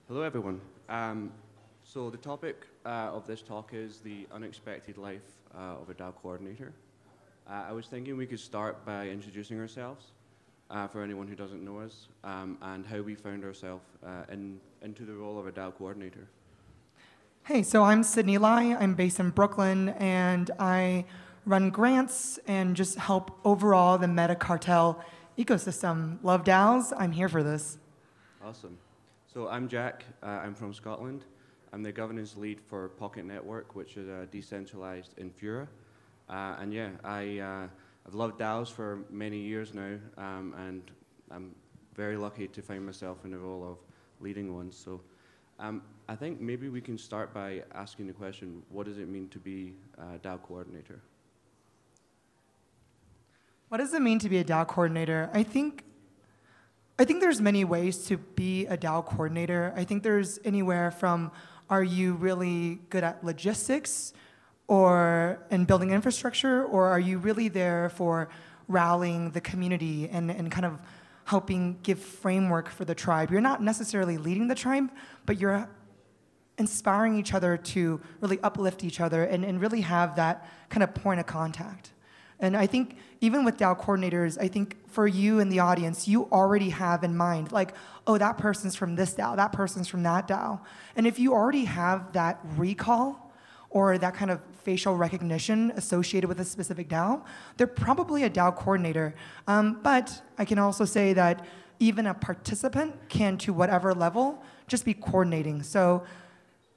Hello, everyone. So the topic of this talk is the unexpected life of a DAO coordinator. I was thinking we could start by introducing ourselves for anyone who doesn't know us, and how we found ourselves into the role of a DAO coordinator. Hey, so I'm Sydney Lai. I'm based in Brooklyn, and I run grants and just help overall the MetaCartel ecosystem. Love DAOs. I'm here for this. Awesome. So I'm Jack. I'm from Scotland. I'm the governance lead for Pokt Network, which is decentralized in Fura. And yeah, I've loved DAOs for many years now, and I'm very lucky to find myself in the role of leading one. So I think maybe we can start by asking the question, what does it mean to be a DAO coordinator? What does it mean to be a DAO coordinator? I think there's many ways to be a DAO coordinator. I think there's anywhere from, are you really good at logistics or in building infrastructure, or are you really there for rallying the community and kind of helping give framework for the tribe? You're not necessarily leading the tribe, but you're inspiring each other to really uplift each other and really have that kind of point of contact. And I think even with DAO coordinators, I think for you in the audience, you already have in mind, like, oh, that person's from this DAO, that person's from that DAO. And if you already have that recall or that kind of facial recognition associated with a specific DAO, they're probably a DAO coordinator. But I can also say that even a participant can, to whatever level, just be coordinating. So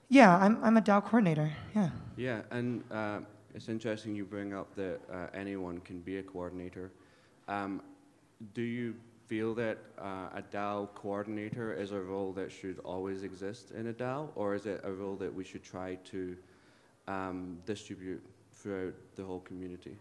yeah, I'm a DAO coordinator, yeah. Yeah, and it's interesting you bring up that anyone can be a coordinator. Do you feel that a DAO coordinator is a role that should always exist in a DAO, or is it a role that we should try to distribute throughout the whole community?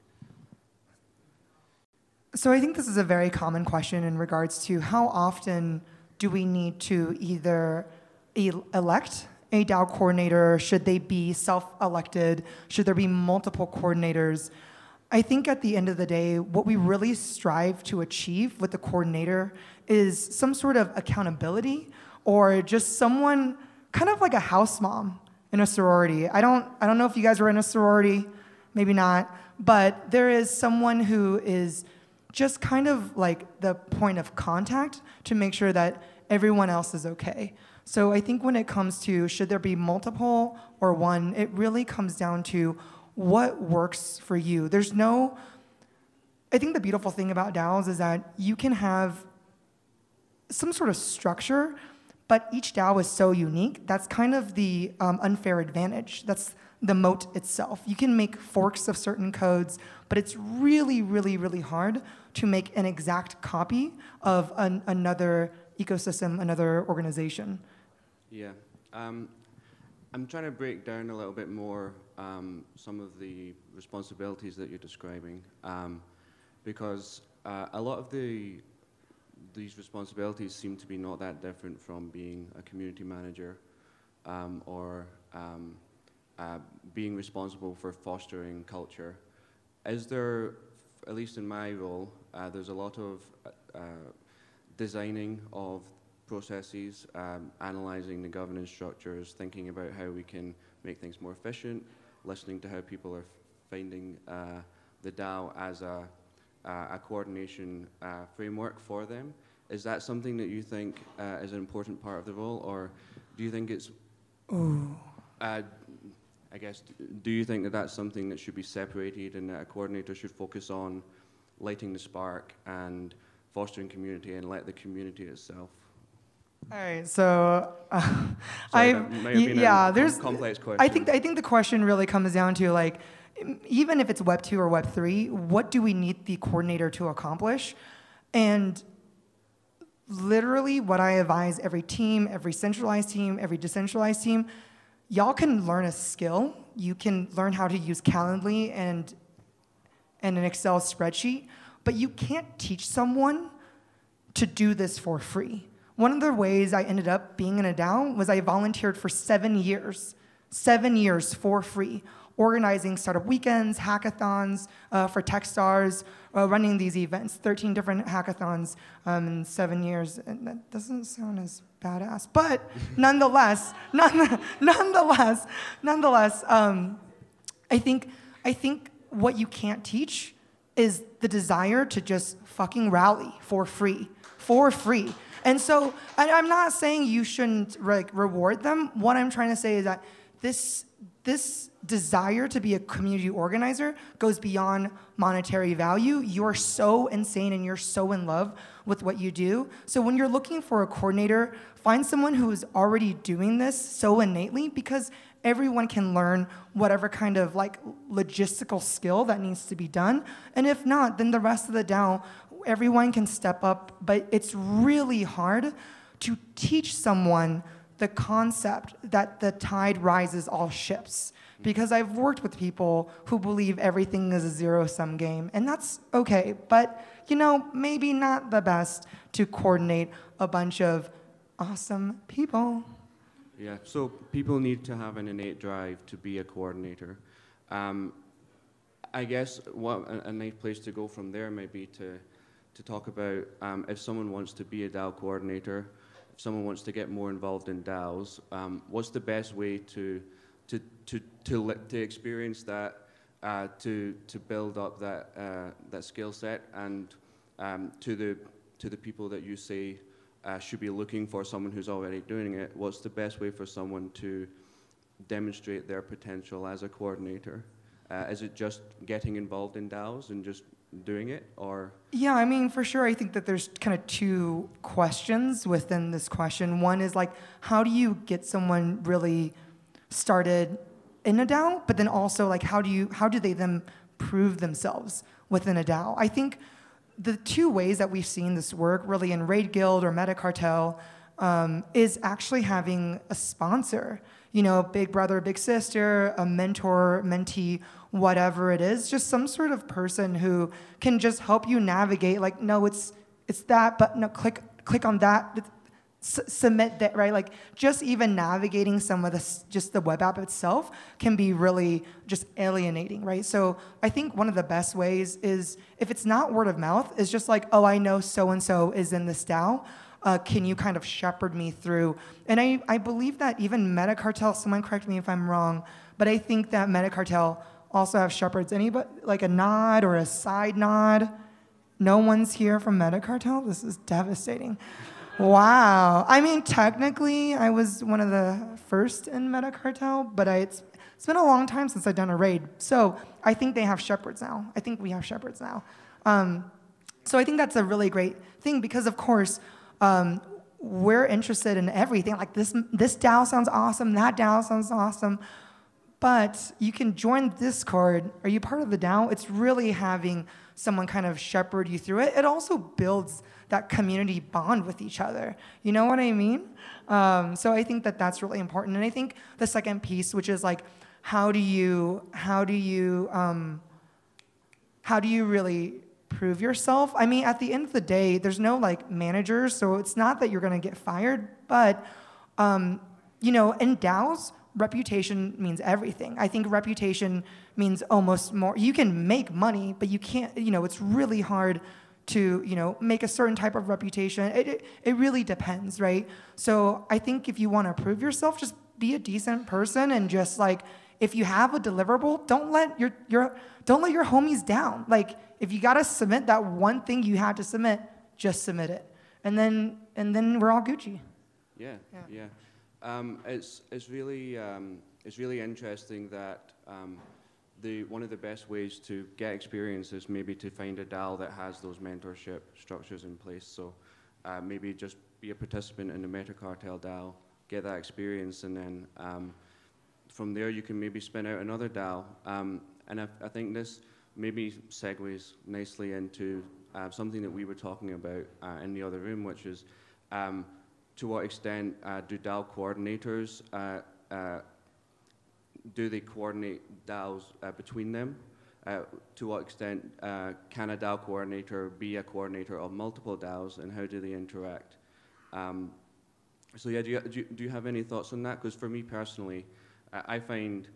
So I think this is a very common question in regards to how often do we need to either elect a DAO coordinator? Should they be self-elected? Should there be multiple coordinators? I think at the end of the day, what we really strive to achieve with the coordinator is some sort of accountability, or just someone kind of like a house mom in a sorority. I don't know if you guys were in a sorority, maybe not, but there is someone who is just kind of like the point of contact to make sure that everyone else is okay. So I think when it comes to should there be multiple or one, it really comes down to what works for you. I think the beautiful thing about DAOs is that you can have some sort of structure, but each DAO is so unique. That's kind of the unfair advantage. That's the moat itself. You can make forks of certain codes, but it's really, really, really hard to make an exact copy of another ecosystem, another organization. Yeah, I'm trying to break down a little bit more some of the responsibilities that you're describing, because a lot of these responsibilities seem to be not that different from being a community manager or being responsible for fostering culture. Is there, at least in my role, there's a lot of designing of processes, analyzing the governance structures, thinking about how we can make things more efficient, listening to how people are finding the DAO as a coordination framework for them. Is that something that you think is an important part of the role, or do you think it's, I guess, do you think that that's something that should be separated and that a coordinator should focus on lighting the spark and fostering community and let the community itself? All right, so complex question. I think the question really comes down to, like, even if it's Web 2 or Web 3, what do we need the coordinator to accomplish? And literally what I advise every team, every centralized team, every decentralized team, y'all can learn a skill. You can learn how to use Calendly and an Excel spreadsheet, but you can't teach someone to do this for free. One of the ways I ended up being in a DAO was I volunteered for 7 years for free. organizing startup weekends, hackathons for Techstars, running these events, 13 different hackathons in 7 years. And that doesn't sound as badass, but nonetheless, I think what you can't teach is the desire to just fucking rally for free. And so I'm not saying you shouldn't reward them. What I'm trying to say is that this desire to be a community organizer goes beyond monetary value. You're so insane and you're so in love with what you do. So when you're looking for a coordinator, find someone who is already doing this so innately, because everyone can learn whatever kind of logistical skill that needs to be done. And if not, then the rest of the DAO, everyone can step up. But it's really hard to teach someone the concept that the tide rises all ships. Because I've worked with people who believe everything is a zero-sum game, and that's okay. But, maybe not the best to coordinate a bunch of awesome people. Yeah, so people need to have an innate drive to be a coordinator. I guess what a nice place to go from there might be to talk about if someone wants to be a DAO coordinator, if someone wants to get more involved in DAOs, what's the best way to experience that, to build up that skill set, and to the people that you say should be looking for someone who's already doing it, what's the best way for someone to demonstrate their potential as a coordinator? Is it just getting involved in DAOs and just doing it, or? Yeah, I mean, for sure, I think that there's kind of two questions within this question. One is how do you get someone really started in a DAO, but then also how do they then prove themselves within a DAO? I think the two ways that we've seen this work really in Raid Guild or MetaCartel is actually having a sponsor, big brother, big sister, a mentor, mentee, whatever it is, just some sort of person who can just help you navigate, no, it's that button, no, click on that, submit that, right? Just even navigating some of just the web app itself can be really just alienating, right? So I think one of the best ways is, if it's not word of mouth, is just oh, I know so-and-so is in this DAO. Can you kind of shepherd me through? And I believe that even MetaCartel, someone correct me if I'm wrong, but I think that MetaCartel also have shepherds. Anybody, a nod or a side nod? No one's here from MetaCartel? This is devastating. Wow. I mean, technically, I was one of the first in MetaCartel, but it's been a long time since I've done a raid. So I think they have shepherds now. I think we have shepherds now. So I think that's a really great thing because, of course, we're interested in everything. This DAO sounds awesome. That DAO sounds awesome. But you can join Discord. Are you part of the DAO? It's really having someone kind of shepherd you through it. It also builds that community bond with each other. You know what I mean? So I think that that's really important. And I think the second piece, which is how do you really prove yourself? I mean, at the end of the day, there's no managers, so it's not that you're gonna get fired, but in DAOs, reputation means everything. I think reputation means almost more. You can make money, but you can't, it's really hard to, make a certain type of reputation. It really depends, right? So I think if you want to prove yourself, just be a decent person and just if you have a deliverable, don't let your homies down. If you got to submit that one thing you had to submit, just submit it. And then we're all Gucci. Yeah. It's really interesting that one of the best ways to get experience is maybe to find a DAO that has those mentorship structures in place. So maybe just be a participant in the MetaCartel DAO, get that experience, and then from there you can maybe spin out another DAO. And I think this maybe segues nicely into something that we were talking about in the other room, which is to what extent do DAO coordinators, do they coordinate DAOs between them? To what extent can a DAO coordinator be a coordinator of multiple DAOs, and how do they interact? So yeah, do you have any thoughts on that? Because for me personally, I find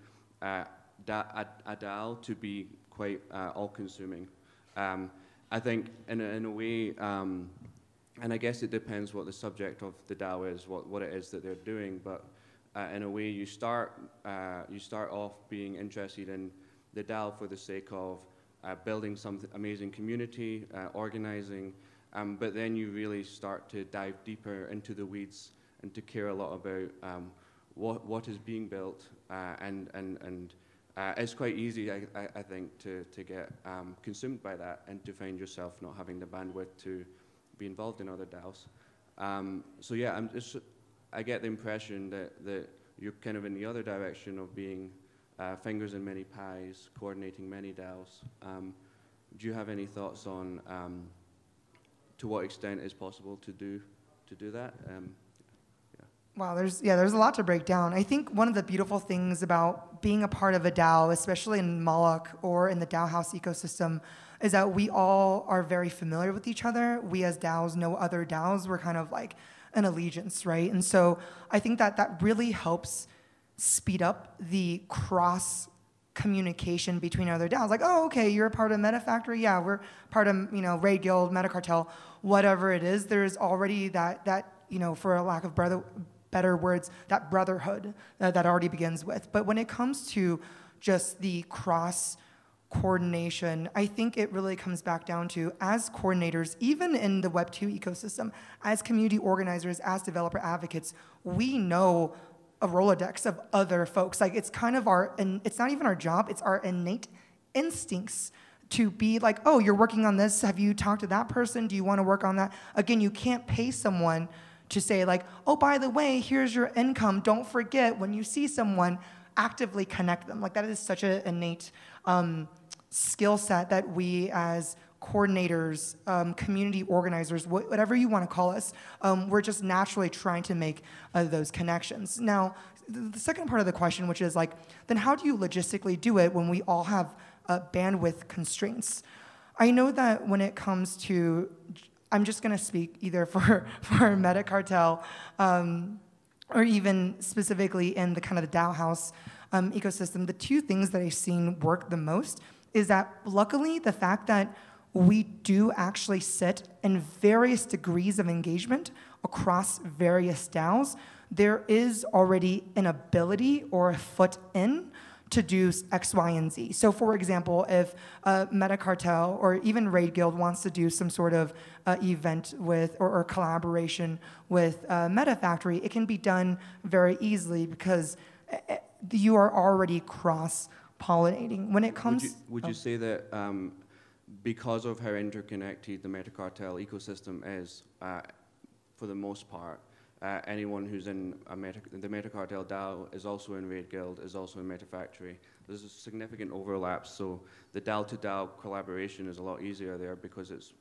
a DAO to be quite all-consuming. I think in a way, and I guess it depends what the subject of the DAO is, what it is that they're doing, but in a way you start off being interested in the DAO for the sake of building some amazing community, organizing, but then you really start to dive deeper into the weeds and to care a lot about what is being built, and it's quite easy, I think, to get consumed by that and to find yourself not having the bandwidth to be involved in other DAOs. So yeah, I get the impression that you're kind of in the other direction of being fingers in many pies, coordinating many DAOs. Do you have any thoughts on to what extent it's possible to do that? Wow, there's a lot to break down. I think one of the beautiful things about being a part of a DAO, especially in Moloch or in the DAO House ecosystem, is that we all are very familiar with each other. We as DAOs know other DAOs. We're kind of like an allegiance, right? And so I think that really helps speed up the cross communication between other DAOs. Like, oh, okay, you're a part of MetaFactory. Yeah, we're part of, Raid Guild, MetaCartel, whatever it is. There's already that for a lack of better words, that brotherhood that already begins with. But when it comes to just the cross coordination, I think it really comes back down to, as coordinators, even in the Web2 ecosystem, as community organizers, as developer advocates, we know a Rolodex of other folks. Like, it's kind of it's not even our job, it's our innate instincts to be like, oh, you're working on this, have you talked to that person, do you want to work on that? Again, you can't pay someone to say like, oh, by the way, here's your income, don't forget, when you see someone, actively connect them. Like, that is such an innate skill set that we as coordinators, community organizers, whatever you want to call us, we're just naturally trying to make those connections. Now, the second part of the question, which is like, then how do you logistically do it when we all have bandwidth constraints? I know that when it comes to, I'm just going to speak either for MetaCartel or even specifically in the kind of the DAO House ecosystem, the two things that I've seen work the most is that luckily the fact that we do actually sit in various degrees of engagement across various DAOs, there is already an ability or a foot in to do X, Y, and Z. So for example, if MetaCartel or even Raid Guild wants to do some sort of event with or collaboration with MetaFactory, it can be done very easily because you are already cross-pollinating. When it comes... Would you say that because of how interconnected the MetaCartel ecosystem is, for the most part, anyone who's in the MetaCartel DAO is also in Raid Guild, is also in MetaFactory. There's a significant overlap, so the DAO to DAO collaboration is a lot easier there because it's,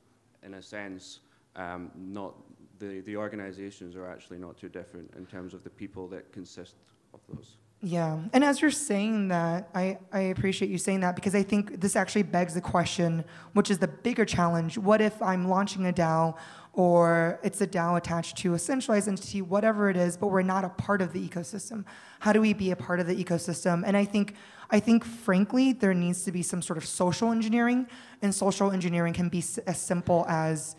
in a sense, not the organizations are actually not too different in terms of the people that consist of those. Yeah, and as you're saying that, I appreciate you saying that because I think this actually begs the question, which is the bigger challenge. What if I'm launching a DAO or it's a DAO attached to a centralized entity, whatever it is, but we're not a part of the ecosystem? How do we be a part of the ecosystem? And I think frankly, there needs to be some sort of social engineering, and social engineering can be as simple as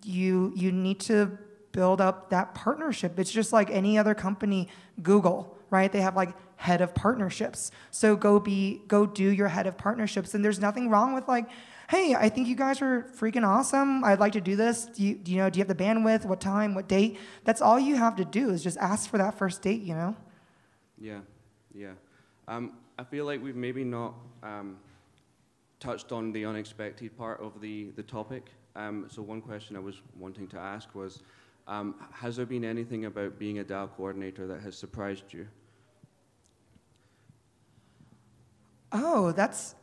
you need to build up that partnership. It's just like any other company, Google, right? They have like head of partnerships. So go do your head of partnerships. And there's nothing wrong with like, hey, I think you guys are freaking awesome. I'd like to do this. Do you have the bandwidth? What time? What date? That's all you have to do is just ask for that first date, Yeah. I feel like we've maybe not touched on the unexpected part of the topic. So one question I was wanting to ask was, has there been anything about being a DAO coordinator that has surprised you? Oh,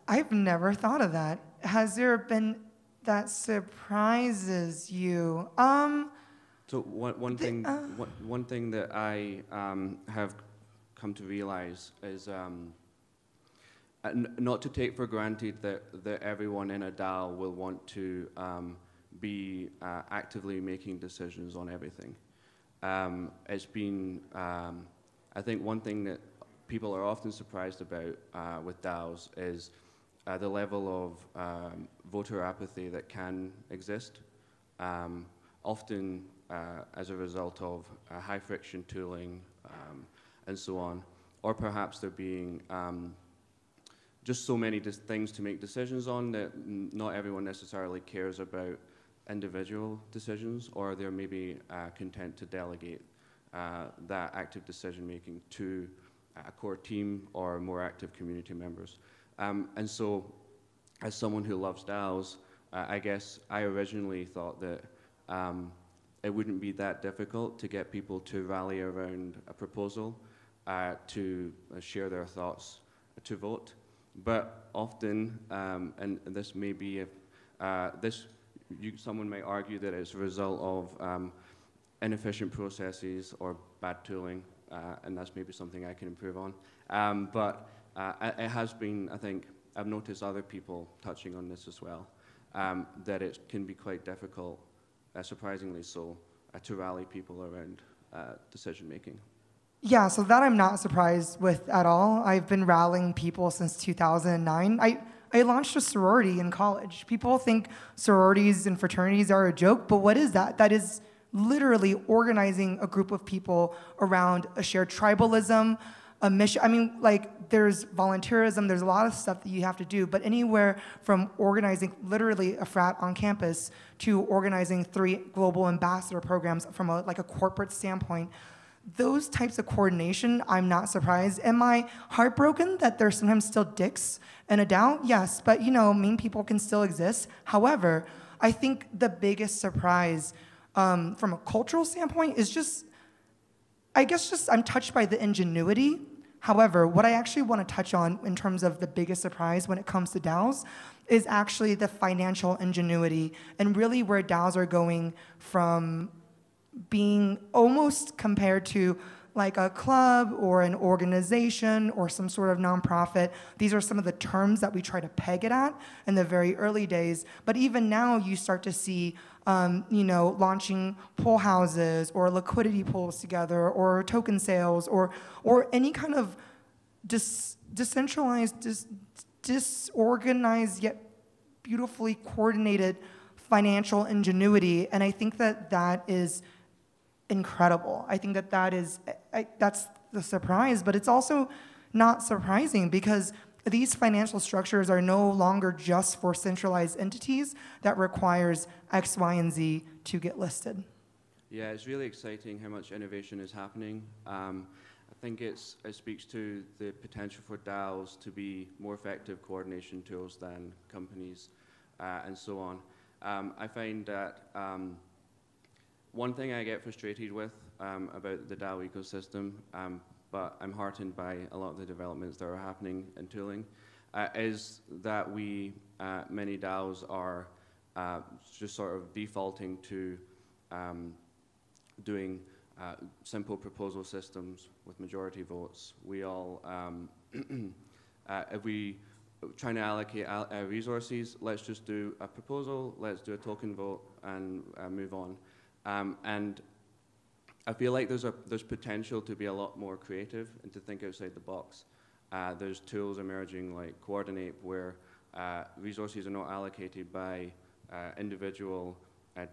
I've never thought of that. Has there been that surprises you? So one thing that I have come to realize is not to take for granted that everyone in a DAO will want to be actively making decisions on everything. It's been, I think one thing that people are often surprised about with DAOs is the level of voter apathy that can exist, often as a result of high friction tooling and so on, or perhaps there being just so many things to make decisions on that not everyone necessarily cares about individual decisions, or they're maybe content to delegate that active decision making to a core team or more active community members. And so, as someone who loves DAOs, I guess I originally thought that it wouldn't be that difficult to get people to rally around a proposal, to share their thoughts, to vote. But often, and this may be, someone might argue that it's a result of inefficient processes or bad tooling, and that's maybe something I can improve on. But it has been, I think, I've noticed other people touching on this as well, that it can be quite difficult, surprisingly so, to rally people around decision making. Yeah, so that I'm not surprised with at all. I've been rallying people since 2009. I launched a sorority in college. People think sororities and fraternities are a joke, but what is that? That is literally organizing a group of people around a shared tribalism, a mission. I mean, like, there's volunteerism, there's a lot of stuff that you have to do, but anywhere from organizing literally a frat on campus to organizing 3 global ambassador programs from a corporate standpoint, those types of coordination, I'm not surprised. Am I heartbroken that there's sometimes still dicks in a DAO? Yes, but mean people can still exist. However, I think the biggest surprise from a cultural standpoint is I'm touched by the ingenuity. However, what I actually want to touch on in terms of the biggest surprise when it comes to DAOs is actually the financial ingenuity and really where DAOs are going from being almost compared to like a club or an organization or some sort of nonprofit. These are some of the terms that we try to peg it at in the very early days. But even now you start to see launching pool houses or liquidity pools together or token sales or any kind of decentralized, disorganized yet beautifully coordinated financial ingenuity. And I think that is incredible. I think that's the surprise, but it's also not surprising because these financial structures are no longer just for centralized entities that requires X, Y, and Z to get listed. Yeah, it's really exciting how much innovation is happening. I think it speaks to the potential for DAOs to be more effective coordination tools than companies and so on. I find that one thing I get frustrated with about the DAO ecosystem, but I'm heartened by a lot of the developments that are happening in tooling, is that many DAOs are just sort of defaulting to doing simple proposal systems with majority votes. We all, if we trying to allocate resources, let's just do a proposal, let's do a token vote, and move on. And I feel like there's potential to be a lot more creative and to think outside the box. There's tools emerging like Coordinate where resources are not allocated by individual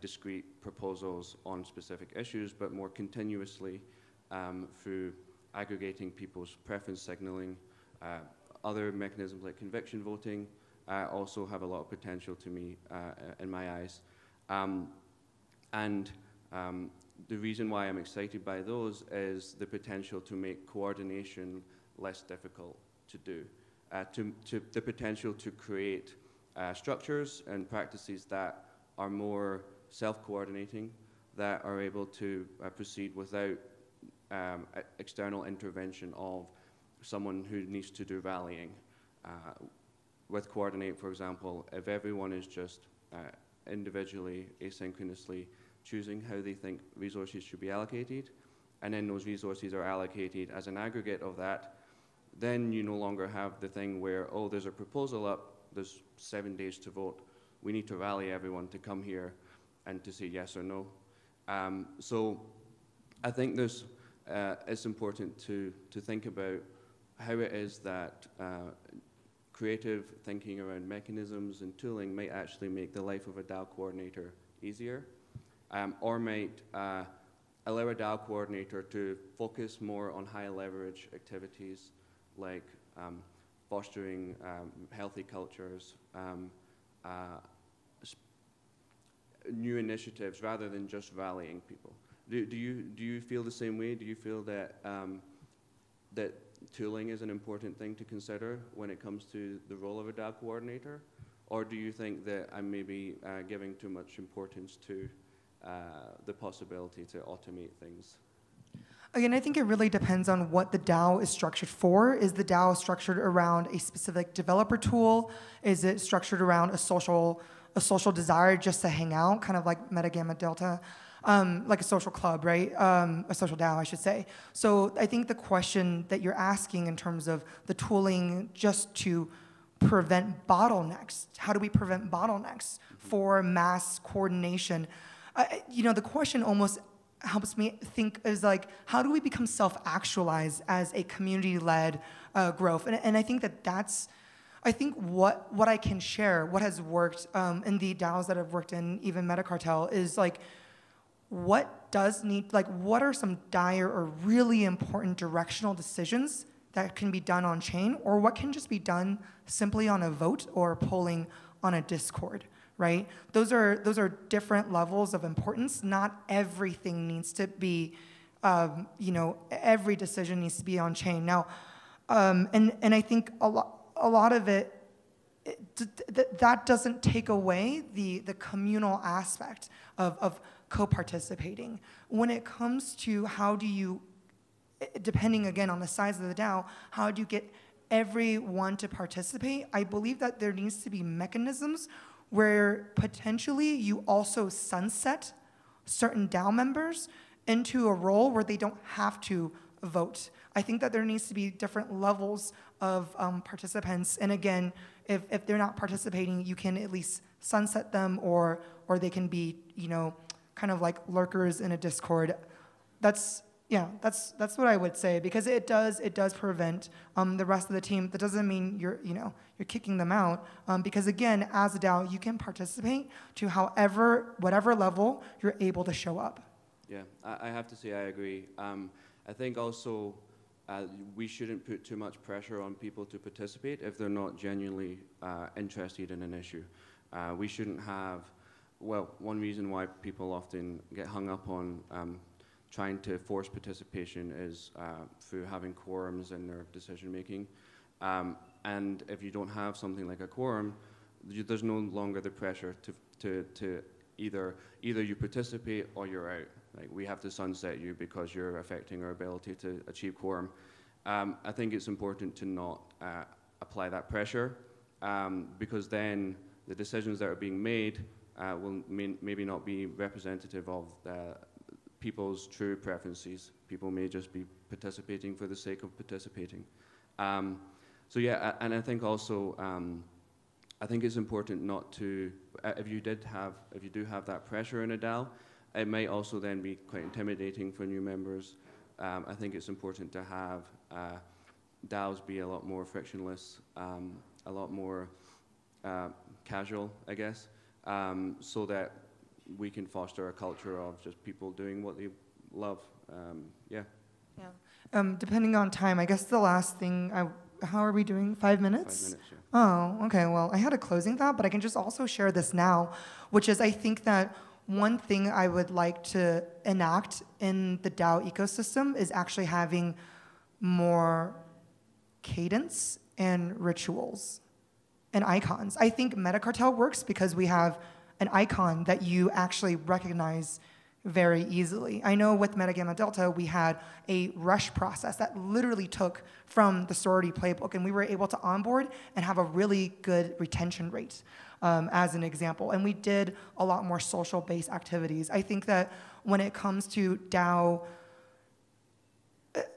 discrete proposals on specific issues, but more continuously through aggregating people's preference signaling. Other mechanisms like conviction voting also have a lot of potential to me in my eyes. And the reason why I'm excited by those is the potential to make coordination less difficult to do, to the potential to create structures and practices that are more self-coordinating, that are able to proceed without external intervention of someone who needs to do rallying. With Coordinate, for example, if everyone is just individually, asynchronously choosing how they think resources should be allocated, and then those resources are allocated as an aggregate of that, then you no longer have the thing where, oh, there's a proposal up, there's 7 days to vote, we need to rally everyone to come here and to say yes or no. So I think it's important to think about how it is that creative thinking around mechanisms and tooling might actually make the life of a DAO coordinator easier, or might allow a DAO coordinator to focus more on high leverage activities like fostering healthy cultures, new initiatives, rather than just rallying people. Do you feel the same way? Do you feel that that tooling is an important thing to consider when it comes to the role of a DAO coordinator? Or do you think that I'm maybe giving too much importance to the possibility to automate things? Again, I think it really depends on what the DAO is structured for. Is the DAO structured around a specific developer tool? Is it structured around a social desire just to hang out, kind of like Meta Gamma Delta? Like a social club, right? A social DAO, I should say. So I think the question that you're asking in terms of the tooling just to prevent bottlenecks, how do we prevent bottlenecks for mass coordination? The question almost helps me think is like, how do we become self-actualized as a community-led growth? And I think I think what I can share, what has worked in the DAOs that I've worked in, even MetaCartel, is like, what are some dire or really important directional decisions that can be done on chain, or what can just be done simply on a vote or polling on a Discord, right? Those are different levels of importance. Not everything needs to be, every decision needs to be on chain. Now, and I think a lot of it, that doesn't take away the communal aspect of co-participating. When it comes to how do you, depending again on the size of the DAO, how do you get everyone to participate? I believe that there needs to be mechanisms where potentially you also sunset certain DAO members into a role where they don't have to vote. I think that there needs to be different levels of participants, and again, if they're not participating, you can at least sunset them, or they can be, kind of like lurkers in a Discord. That's what I would say, because it does prevent the rest of the team. That doesn't mean you're kicking them out, because again, as a DAO, you can participate to whatever level you're able to show up. Yeah, I have to say I agree. I think also we shouldn't put too much pressure on people to participate if they're not genuinely interested in an issue. We shouldn't have, one reason why people often get hung up on trying to force participation is through having quorums in their decision making. And if you don't have something like a quorum, there's no longer the pressure to either you participate or you're out. Like, we have to sunset you because you're affecting our ability to achieve quorum. I think it's important to not apply that pressure, because then the decisions that are being made will maybe not be representative of people's true preferences. People may just be participating for the sake of participating. So yeah, and I think also, I think it's important not to, if you do have that pressure in a DAO, it might also then be quite intimidating for new members. I think it's important to have DAOs be a lot more frictionless, a lot more casual, I guess, so that we can foster a culture of just people doing what they love. Yeah. Depending on time, I guess the last thing, how are we doing? 5 minutes? 5 minutes, yeah. Oh, okay. Well, I had a closing thought, but I can just also share this now, which is I think that one thing I would like to enact in the DAO ecosystem is actually having more cadence and rituals and icons. I think MetaCartel works because we have an icon that you actually recognize very easily. I know with Meta Gamma Delta, we had a rush process that literally took from the sorority playbook, and we were able to onboard and have a really good retention rate, as an example. And we did a lot more social-based activities. I think that when it comes to DAO,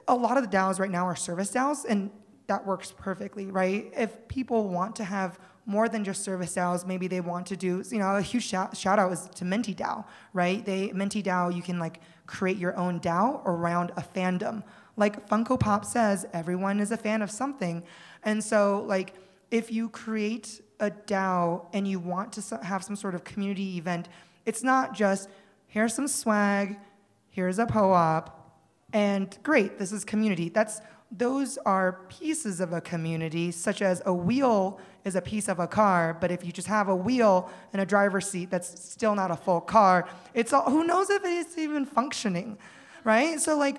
a lot of the DAOs right now are service DAOs, and that works perfectly, right? If people want to have more than just service DAOs, maybe they want to do, a huge shout out is to Menti DAO, right? Menti DAO, you can like create your own DAO around a fandom. Like Funko Pop says, everyone is a fan of something. And so like if you create a DAO and you want to have some sort of community event, it's not just, here's some swag, here's a PO-op, and great, this is community. Those are pieces of a community, such as a wheel is a piece of a car, but if you just have a wheel and a driver's seat, that's still not a full car. Who knows if it's even functioning, right? So like,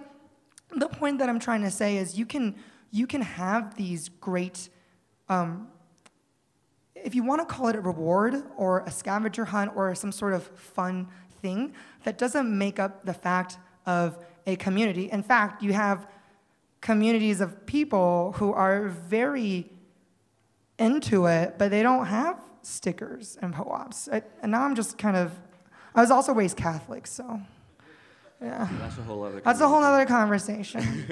the point that I'm trying to say is you can have these great, if you want to call it a reward or a scavenger hunt or some sort of fun thing, that doesn't make up the fact of a community. In fact, you have communities of people who are very into it, but they don't have stickers and PO-ops. And now I'm just kind of, I was also raised Catholic, so yeah. That's a whole other That's a whole other conversation.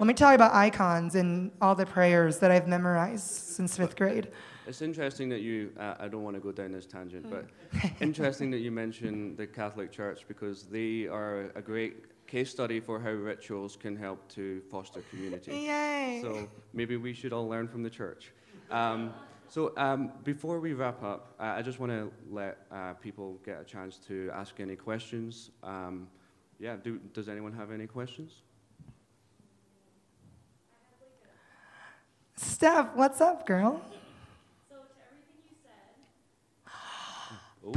Let me tell you about icons and all the prayers that I've memorized since 5th grade. It's interesting that you, I don't want to go down this tangent, but interesting that you mention the Catholic Church, because they are a great case study for how rituals can help to foster community. Yay! So maybe we should all learn from the church. Before we wrap up, I just want to let people get a chance to ask any questions. Does anyone have any questions? Steph, what's up, girl? So to everything you said,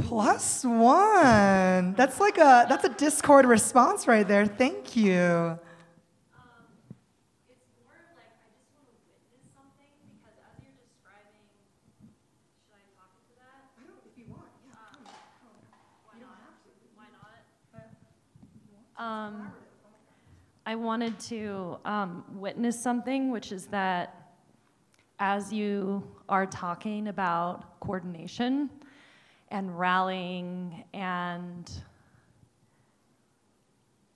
+1. That's a Discord response right there. Thank you. it's more of like I just want to witness something because as you're describing, should I talk into that? I don't, if you want. Yeah. Why not? Why not? I wanted to witness something, which is that as you are talking about coordination and rallying and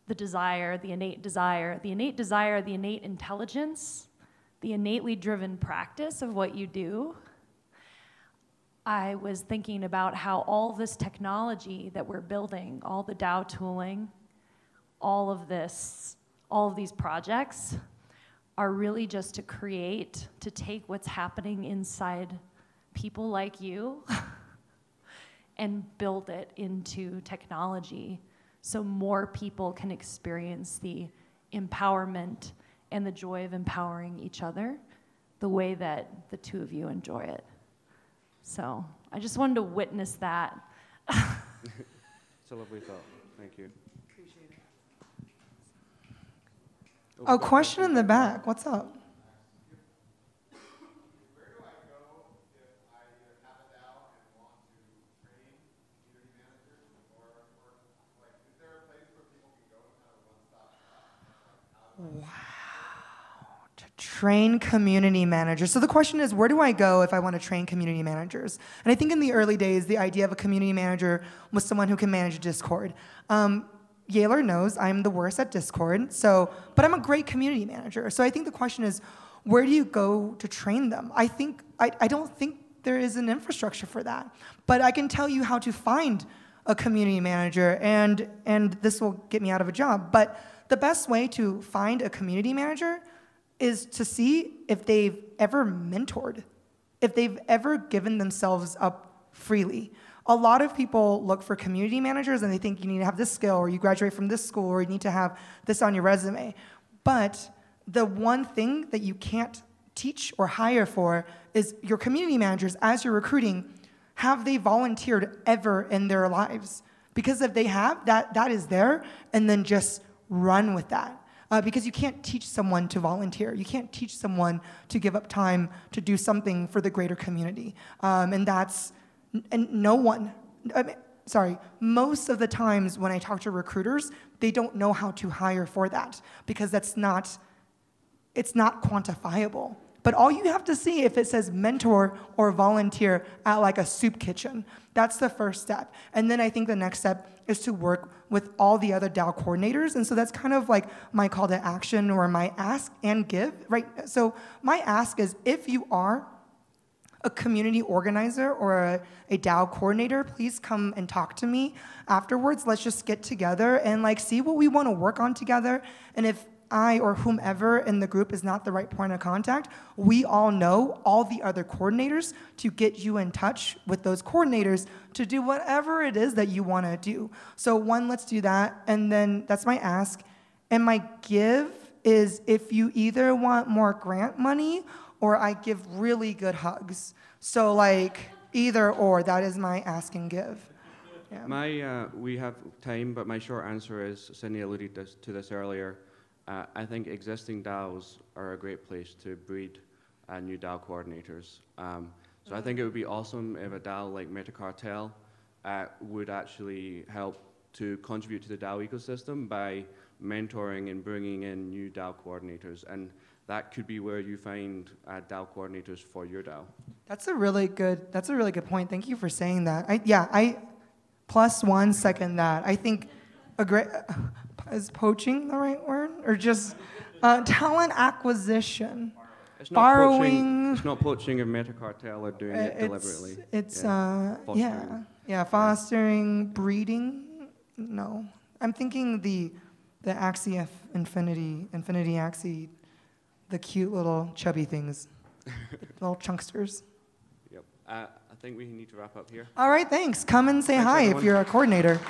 the desire, the innate intelligence, the innately driven practice of what you do, I was thinking about how all this technology that we're building, all the DAO tooling, all of these projects are really just to take what's happening inside people like you and build it into technology so more people can experience the empowerment and the joy of empowering each other the way that the two of you enjoy it. So I just wanted to witness that. It's a lovely thought. Thank you. Appreciate it. Oh, question in the back. What's up? Where do I go if I either have a DAO and want to train community managers, or like, is there a place where people can go to kind of one-stop shop? Wow. To train community managers. So the question is, where do I go if I want to train community managers? And I think in the early days, the idea of a community manager was someone who can manage Discord. Yaler knows I'm the worst at Discord, but I'm a great community manager. So I think the question is, where do you go to train them? I don't think there is an infrastructure for that. But I can tell you how to find a community manager, and this will get me out of a job. But the best way to find a community manager is to see if they've ever mentored, if they've ever given themselves up freely. A lot of people look for community managers and they think you need to have this skill, or you graduate from this school, or you need to have this on your resume. But the one thing that you can't teach or hire for is your community managers. As you're recruiting, have they volunteered ever in their lives? Because if they have, that is there, and then just run with that. Because you can't teach someone to volunteer. You can't teach someone to give up time to do something for the greater community. Most of the times when I talk to recruiters, they don't know how to hire for that, because it's not quantifiable. But all you have to see if it says mentor or volunteer at like a soup kitchen. That's the first step. And then I think the next step is to work with all the other DAO coordinators. And so that's kind of like my call to action, or my ask and give, right? So my ask is, if you are a community organizer or a DAO coordinator, please come and talk to me afterwards. Let's just get together and like see what we want to work on together. And I or whomever in the group is not the right point of contact, we all know all the other coordinators to get you in touch with those coordinators to do whatever it is that you want to do. So one, let's do that. And then that's my ask. And my give is if you either want more grant money or I give really good hugs. So like either or, that is my ask and give. Yeah. We have time, but my short answer is, Cindy alluded to this earlier, I think existing DAOs are a great place to breed new DAO coordinators. So I think it would be awesome if a DAO like MetaCartel would actually help to contribute to the DAO ecosystem by mentoring and bringing in new DAO coordinators. And that could be where you find DAO coordinators for your DAO. That's a really good point. Thank you for saying that. I +1 second that. I think is poaching the right word? Or just talent acquisition? It's not borrowing. It's not poaching if MetaCartel are doing it deliberately. It's fostering. Fostering, breeding. No, I'm thinking the Axie Infinity Axie, the cute little chubby things, the little chunksters. Yep. I think we need to wrap up here. All right, thanks. Come and say hi everyone. if you're a coordinator.